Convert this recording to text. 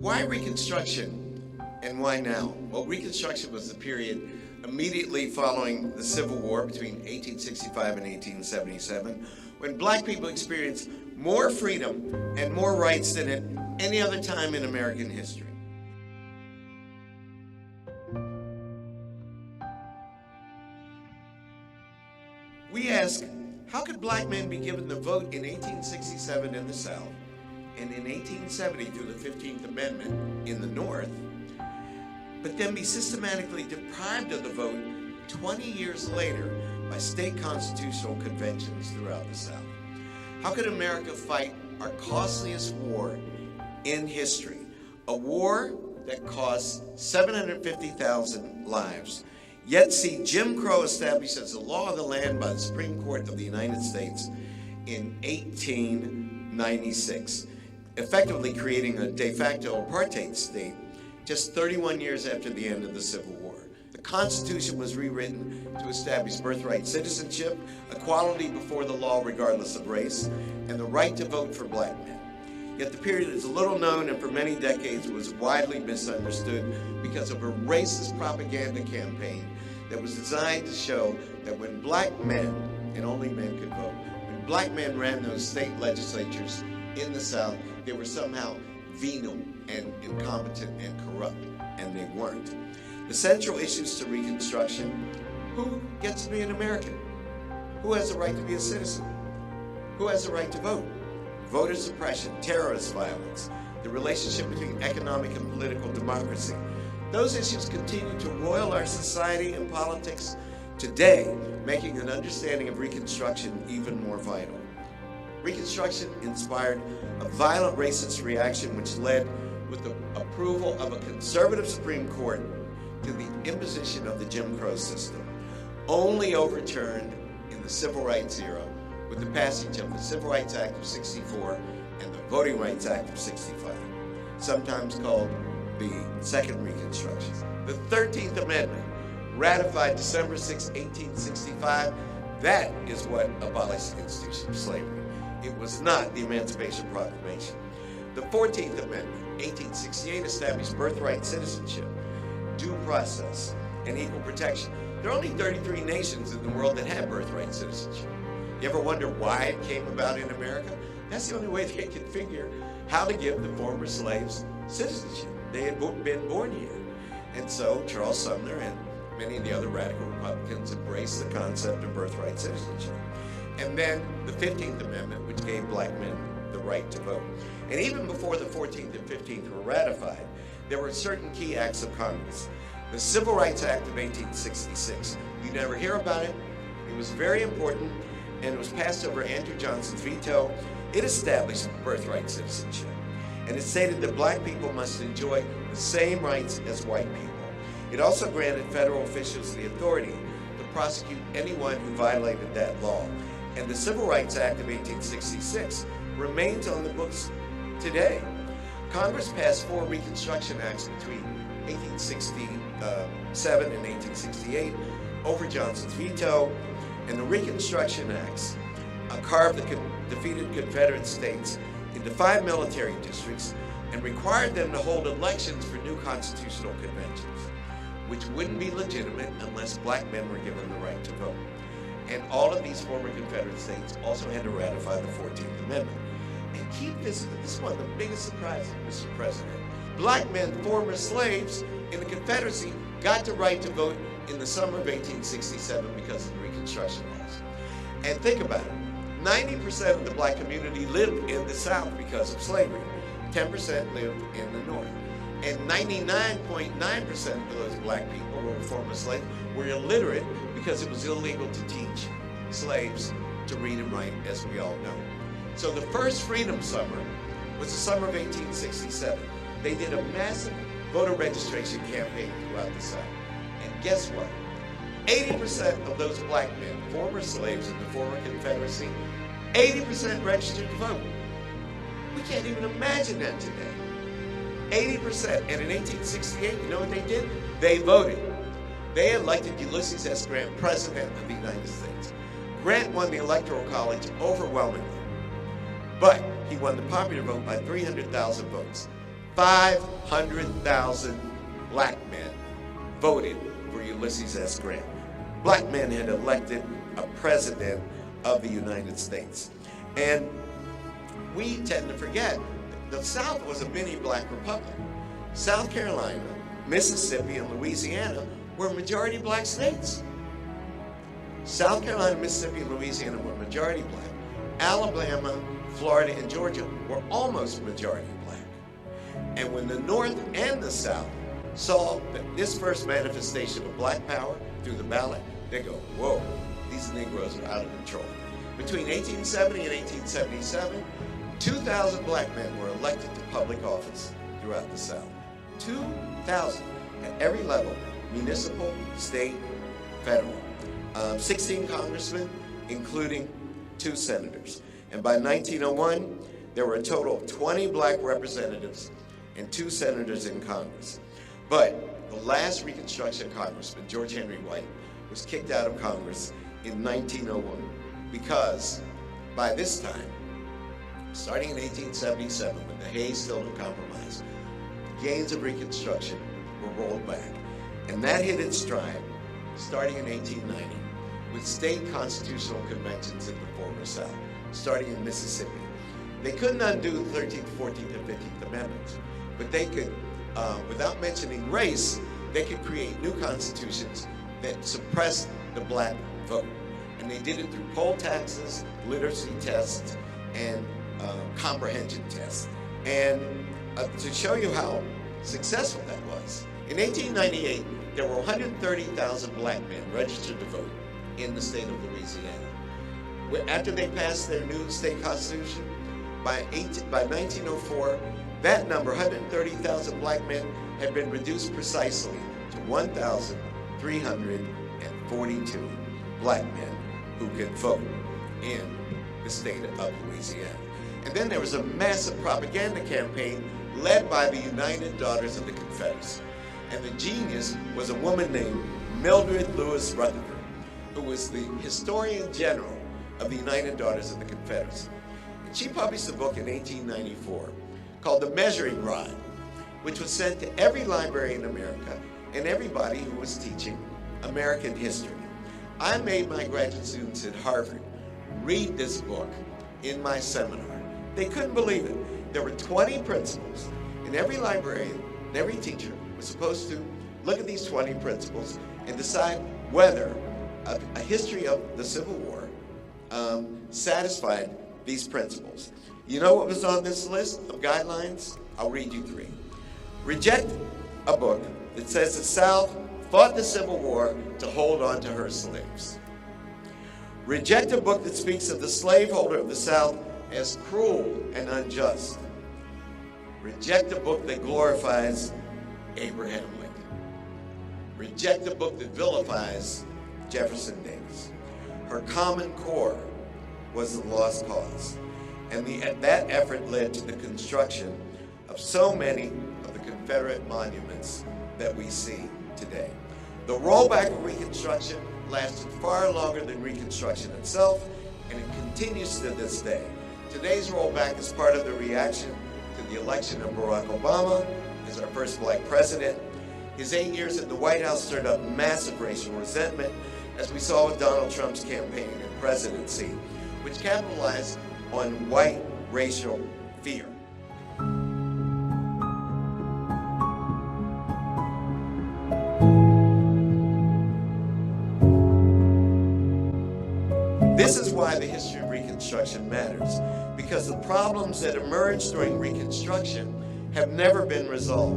Why Reconstruction and why now? Well, Reconstruction was the period immediately following the Civil War between 1865 and 1877, when black people experienced more freedom and more rights than at any other time in American history. We ask, how could black men be given the vote in 1867 in the South, and in 1870 through the 15th Amendment in the North, but then be systematically deprived of the vote 20 years later by state constitutional conventions throughout the South? How could America fight our costliest war in history, a war that cost 750,000 lives, yet see Jim Crow established as the law of the land by the Supreme Court of the United States in 1896, effectively creating a de facto apartheid state just 31 years after the end of the Civil War? The Constitution was rewritten to establish birthright citizenship, equality before the law regardless of race, and the right to vote for black men. Yet the period is little known and for many decades was widely misunderstood because of a racist propaganda campaign that was designed to show that when black men, and only men could vote, when black men ran those state legislatures in the South, they were somehow venal and incompetent and corrupt, and they weren't. The central issues to Reconstruction: who gets to be an American? Who has the right to be a citizen? Who has the right to vote? Voter suppression, terrorist violence, the relationship between economic and political democracy. Those issues continue to roil our society and politics today, making an understanding of Reconstruction even more vital. Reconstruction inspired a violent racist reaction which led, with the approval of a conservative Supreme Court, to the imposition of the Jim Crow system, only overturned in the Civil Rights era with the passage of the Civil Rights Act of '64 and the Voting Rights Act of '65, sometimes called the Second Reconstruction. The 13th Amendment, ratified December 6, 1865, that is what abolished the institution of slavery. It was not the Emancipation Proclamation. The 14th Amendment, 1868, established birthright citizenship, due process, and equal protection. There are only 33 nations in the world that have birthright citizenship. You ever wonder why it came about in America? That's the only way they could figure how to give the former slaves citizenship. They had been born here. And so Charles Sumner and many of the other radical Republicans embraced the concept of birthright citizenship. And then the 15th Amendment, which gave black men the right to vote. And even before the 14th and 15th were ratified, there were certain key acts of Congress. The Civil Rights Act of 1866, you never hear about it. It was very important, and it was passed over Andrew Johnson's veto. It established birthright citizenship, and it stated that black people must enjoy the same rights as white people. It also granted federal officials the authority to prosecute anyone who violated that law. And the Civil Rights Act of 1866 remains on the books today. Congress passed 4 Reconstruction Acts between 1867 and 1868 over Johnson's veto, and the Reconstruction Acts carved the defeated Confederate states into 5 military districts and required them to hold elections for new constitutional conventions, which wouldn't be legitimate unless black men were given the right to vote. And all of these former Confederate states also had to ratify the 14th Amendment. And keep this is one of the biggest surprises, Mr. President. Black men, former slaves in the Confederacy, got the right to vote in the summer of 1867 because of the Reconstruction laws. And think about it, 90% of the black community lived in the South because of slavery. 10% lived in the North. And 99.9% of those black people who were former slaves were illiterate because it was illegal to teach slaves to read and write, as we all know. So the first Freedom Summer was the summer of 1867. They did a massive voter registration campaign throughout the South. And guess what? 80% of those black men, former slaves in the former Confederacy, 80% registered to vote. We can't even imagine that today. 80%. And in 1868, you know what they did? They voted. They elected Ulysses S. Grant president of the United States. Grant won the Electoral College overwhelmingly, but he won the popular vote by 300,000 votes. 500,000 black men voted for Ulysses S. Grant. Black men had elected a president of the United States. And we tend to forget the South was a mini black republic. South Carolina, Mississippi, and Louisiana were majority black states. South Carolina, Mississippi, and Louisiana were majority black. Alabama, Florida, and Georgia were almost majority black. And when the North and the South saw this first manifestation of black power through the ballot, they go, whoa, these Negroes are out of control. Between 1870 and 1877, 2,000 black men were elected to public office throughout the South. 2,000 at every level, municipal, state, federal. 16 congressmen, including 2 senators. And by 1901, there were a total of 20 black representatives and 2 senators in Congress. But the last Reconstruction congressman, George Henry White, was kicked out of Congress in 1901 because by this time, starting in 1877, with the Hayes-Stillman Compromise, the gains of Reconstruction were rolled back. And that hit its stride starting in 1890 with state constitutional conventions in the former South, starting in Mississippi. They couldn't undo the 13th, 14th, and 15th Amendments, but they could, without mentioning race, they could create new constitutions that suppressed the black vote. And they did it through poll taxes, literacy tests, and comprehension tests. And to show you how successful that was, in 1898, there were 130,000 black men registered to vote in the state of Louisiana. After they passed their new state constitution, by 1904, that number, 130,000 black men, had been reduced precisely to 1,342 black men who could vote in the state of Louisiana. And then there was a massive propaganda campaign led by the United Daughters of the Confederacy. And the genius was a woman named Mildred Lewis Rutherford, who was the Historian General of the United Daughters of the Confederacy. And she published a book in 1894 called The Measuring Rod, which was sent to every library in America and everybody who was teaching American history. I made my graduate students at Harvard read this book in my seminar. They couldn't believe it. There were 20 principles, and every librarian and every teacher was supposed to look at these 20 principles and decide whether a history of the Civil War satisfied these principles. You know what was on this list of guidelines? I'll read you 3. Reject a book that says the South fought the Civil War to hold on to her slaves. Reject a book that speaks of the slaveholder of the South as cruel and unjust. Reject a book that glorifies Abraham Lincoln. Reject a book that vilifies Jefferson Davis. Her common core was the lost cause. And that effort led to the construction of so many of the Confederate monuments that we see today. The rollback of Reconstruction lasted far longer than Reconstruction itself, and it continues to this day. Today's rollback is part of the reaction to the election of Barack Obama as our first black president. His 8 years at the White House stirred up massive racial resentment, as we saw with Donald Trump's campaign and presidency, which capitalized on white racial fear. This is why the history of Reconstruction matters, because the problems that emerged during Reconstruction have never been resolved.